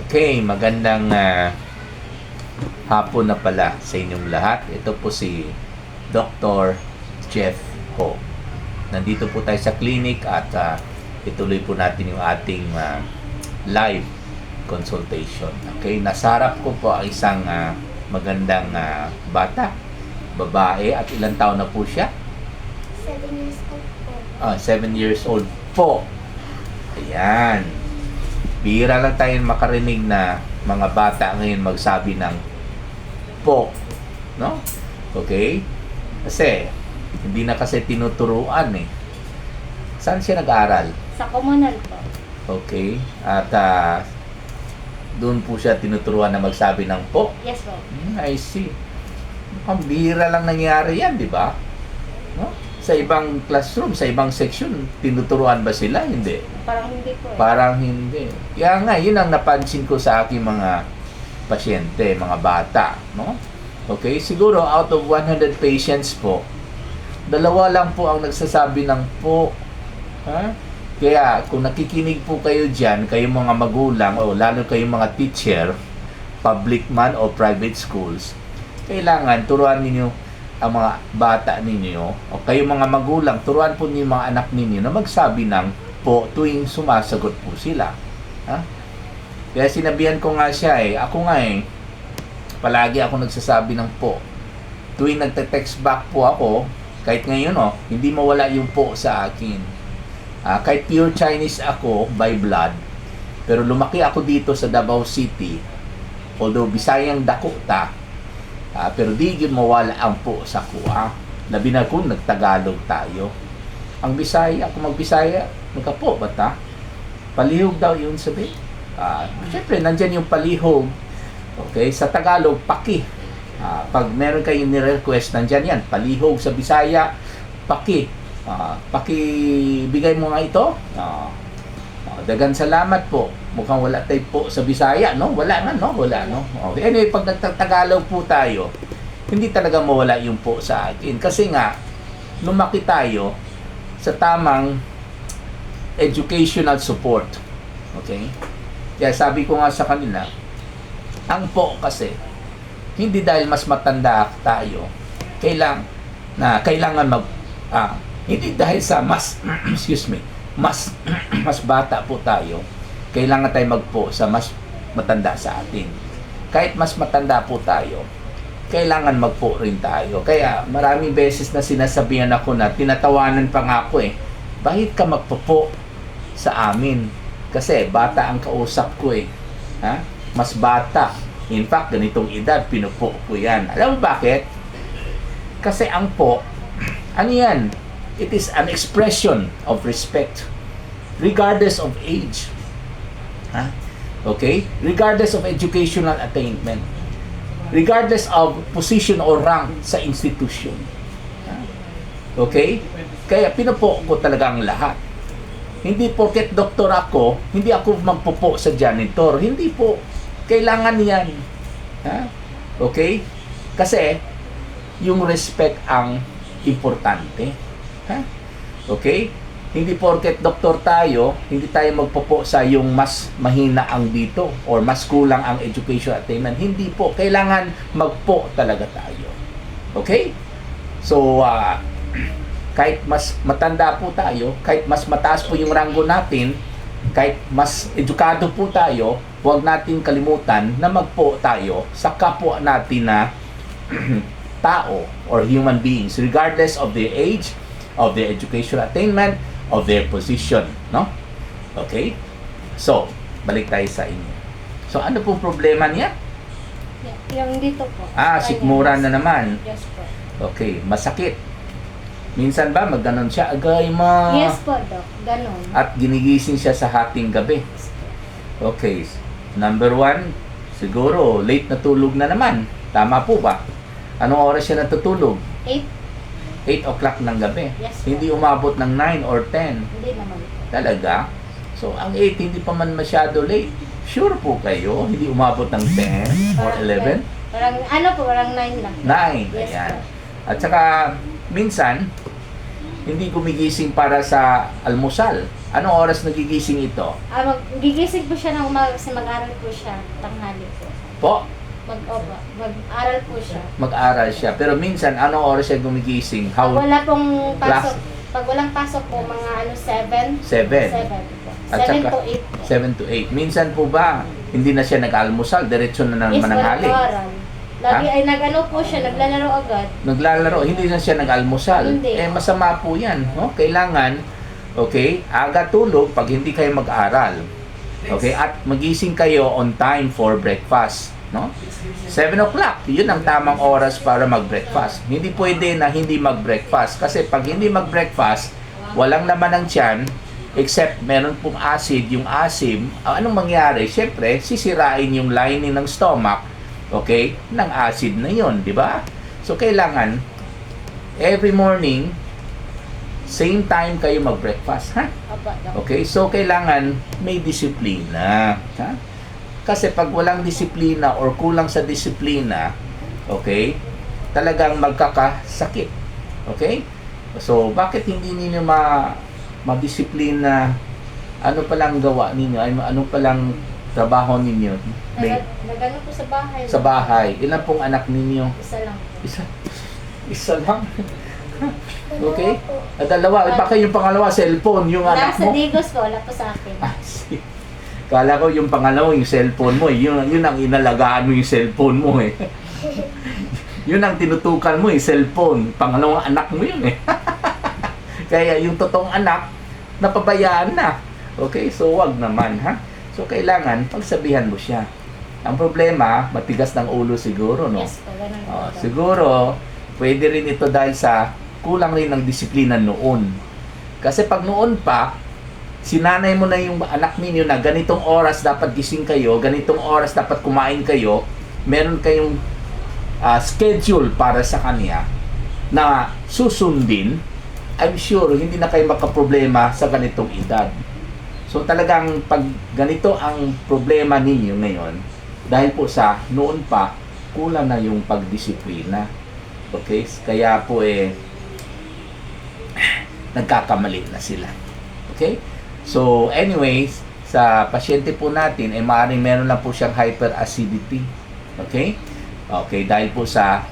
Okay, magandang hapon na pala sa inyong lahat. Ito po si Dr. Jeff Ho. Nandito po tayo sa clinic at ituloy po natin yung ating live consultation. Okay, nasa harap ko po ang isang magandang bata, babae, at ilang taon na po siya? 7 years old po. 7 years old po. Ayan. Bihira lang tayo makarinig na mga bata ngayon magsabi ng po. No? Okay? Kasi, hindi na kasi tinuturuan eh. Saan siya nag-aaral? Sa komunal po. Okay? At doon po siya tinuturuan na magsabi ng po. Yes po. I see. Mukhang bihira lang nangyari yan, di ba? No? Sa ibang classroom, sa ibang section, tinuturuan ba sila? Hindi. Parang hindi po eh. Parang hindi. Kaya nga, yun ang napansin ko sa aking mga pasyente, mga bata. No? Okay? Siguro, out of 100 patients po, 2 lang po ang nagsasabi ng po. Ha? Kaya, kung nakikinig po kayo dyan, kayong mga magulang, o lalo kayong mga teacher, public man o private schools, kailangan turuan ninyo ang mga bata ninyo, o kayong mga magulang, turuan po ninyo mga anak ninyo na magsabi ng po tuwing sumasagot po sila. Ha? Kaya sinabihan ko nga siya ako nga palagi ako nagsasabi ng po. Tuwing nagte-text back po ako, kahit ngayon hindi mawala yung po sa akin. Kahit pure Chinese ako by blood, pero lumaki ako dito sa Davao City, although Bisayang dako ta, pero di yun mawala ang po sa kuha. Labi na kung nagtagalog tayo. Ang Bisaya, kung magbisaya, magkapo ba ta? Palihog daw yun sabi. Siyempre, nandyan yung palihog. Okay, sa Tagalog, paki. Pag meron kayong ni-request, nandyan yan. Palihog sa Bisaya, paki. Paki, bigay mo nga ito. Dagan salamat po. Mukhang wala tayo po sa Bisaya, no? Wala na, no? Wala, no? Okay. Anyway, pag nagtatagalog po tayo, hindi talaga mawala yung po sa akin. Kasi nga, lumaki tayo sa tamang educational support. Okay? Kaya sabi ko nga sa kanila, ang po kasi, hindi dahil mas matanda tayo, kailangan hindi dahil sa mas, excuse me, mas bata po tayo, kailangan tayo magpo sa mas matanda sa atin. Kahit mas matanda po tayo, kailangan magpo rin tayo. Kaya maraming beses na sinasabihan ako na, tinatawanan pa nga ako bakit ka magpo sa amin? Kasi bata ang kausap ko ha? Mas bata. In fact, ganitong edad, pinupo ko yan. Alam mo bakit? Kasi ang po, ano yan? It is an expression of respect regardless of age. Okay? Regardless of educational attainment. Regardless of position or rank sa institution. Okay? Kaya pinupo ko talaga ang lahat. Hindi porket doktor ako, hindi ako magpupo sa janitor. Hindi po. Kailangan yan. Okay? Kasi, yung respect ang importante. Okay? Hindi porket doktor tayo, hindi tayo magpupo sa yung mas mahina ang dito or mas kulang ang education attainment. Hindi po. Kailangan magpo talaga tayo. Okay? So, kahit mas matanda po tayo, kahit mas mataas po yung ranggo natin, kahit mas edukado po tayo, huwag natin kalimutan na magpo tayo sa kapwa natin na tao or human beings, regardless of their age, of their educational attainment, of their position, no? Okay? So, balik tayo sa inyo. So, ano pong problema niya? Yung dito po. Sikmura na naman. Yes po. Okay, masakit. Minsan ba magganon siya, agay ma? Yes po, Doc. Ganon. At ginigising siya sa hating gabi. Okay. Number 1, siguro late na tulog na naman. Tama po ba? Anong oras siya natutulog? 8. 8 o'clock ng gabi. Yes, Hindi umabot ng 9 or 10. Hindi naman po. Talaga? So, ang 8 hindi pa man masyado late. Sure po kayo? Hindi umabot ng 10 or 11? Parang 9 lang. 9. Yes, Ayan. po. At saka, minsan, hindi gumigising para sa almusal. Anong oras nagigising ito? Gigising po siya ng umaga kasi mag-aral po siya. Tanghali po. Po, Mag-aral po siya. mag-aral siya. Pero minsan, anong oras siya gumigising? Pag How? wala pong Class? pasok, pag walang pasok po, mga 7. 7. 7 po. At 7 saka- to 8 po. 7 to 8. Minsan po ba, hindi na siya nag-almusal, diretso na Yes, naman ang hali. mag-aral. Lagi ay nag-ano po siya, naglalaro agad. Naglalaro, hindi na siya nag-almusal. Hindi. Masama po yan. No? Kailangan, okay, aga tulog pag hindi kayo mag-aral. Okay, at magising kayo on time for breakfast. No? 7 o'clock, yun ang tamang oras para mag-breakfast. Hindi pwede na hindi mag-breakfast. Kasi pag hindi mag-breakfast, walang laman ng tiyan, except meron pong acid, yung asim, anong mangyari? Siyempre, sisirain yung lining ng stomach, okay, ng acid na yun, di ba? So, kailangan, every morning, same time kayo mag-breakfast, ha? Opo, Dok. Okay, so kailangan may disiplina, ha? Kasi pag walang disiplina or kulang sa disiplina, okay, talagang magkakasakit. Okay? So, bakit hindi ninyo madisiplina? Ano palang gawa ninyo? Ano palang trabaho ninyo? Nag-ano po sa bahay. Sa bahay. Ilan pong anak ninyo? Isa lang. Isa lang. Okay? Dalawa. Baka yung pangalawa, cellphone, yung anak Nasa mo. Digos po, wala po sa akin. Kala ko yung pangalawa, yung cellphone mo, yun ang inalagaan mo yung cellphone mo eh. Yun ang tinutukan mo, cellphone. Pangalawang anak mo yun eh. Kaya yung totoong anak, napabayaan na. Okay, so wag naman ha. So kailangan, pagsabihan mo siya. Ang problema, matigas ng ulo siguro, no? Yes po, ganun po. Dok. Siguro, pwede rin ito dahil sa kulang rin ng disiplina noon. Kasi pag noon pa, sinanay mo na yung anak ninyo na ganitong oras dapat gising kayo, ganitong oras dapat kumain kayo, meron kayong schedule para sa kanya na susundin, I'm sure hindi na kayo makaproblema sa ganitong edad. So talagang pag ganito ang problema ninyo ngayon, dahil po sa noon pa, kulang na yung pagdisiplina. Okay? Kaya po nagkakamali na sila. Okay? So, anyways, sa pasyente po natin, maaaring meron lang po siyang hyperacidity. Okay? Okay, dahil po sa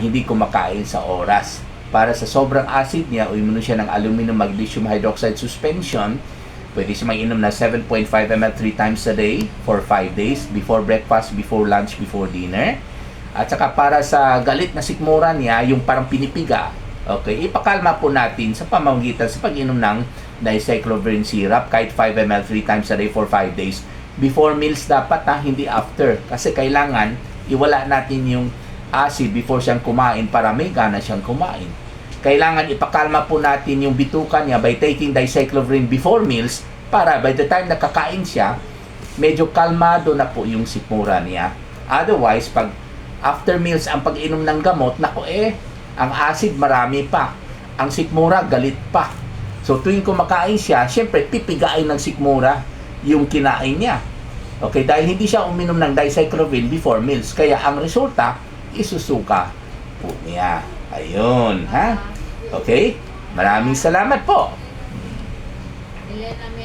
hindi kumakain sa oras. Para sa sobrang acid niya, uminom siya ng aluminum magnesium hydroxide suspension. Pwede siya mag-inom na 7.5 ml 3 times a day for 5 days, before breakfast, before lunch, before dinner. At saka para sa galit na sikmura niya, yung parang pinipiga, okay, ipakalma po natin sa pamamagitan sa pag-inom ng dicyclovir syrup, kahit 5 ml 3 times a day for 5 days. Before meals dapat hindi after. Kasi kailangan iwala natin yung acid before siyang kumain para may gana siyang kumain. Kailangan ipakalma po natin yung bituka niya by taking dicyclovir before meals para by the time nakakain siya, medyo kalmado na po yung sikmura niya. Otherwise, pag after meals ang pag-inom ng gamot, ang acid marami pa. Ang sikmura galit pa. So tuwing kumakain siya, syempre pipigain ng sikmura yung kinain niya. Okay, dahil hindi siya uminom ng dicyclovir before meals. Kaya ang resulta, isusuka po niya. Ayun, ha? Okay? Maraming salamat po. Ilan ang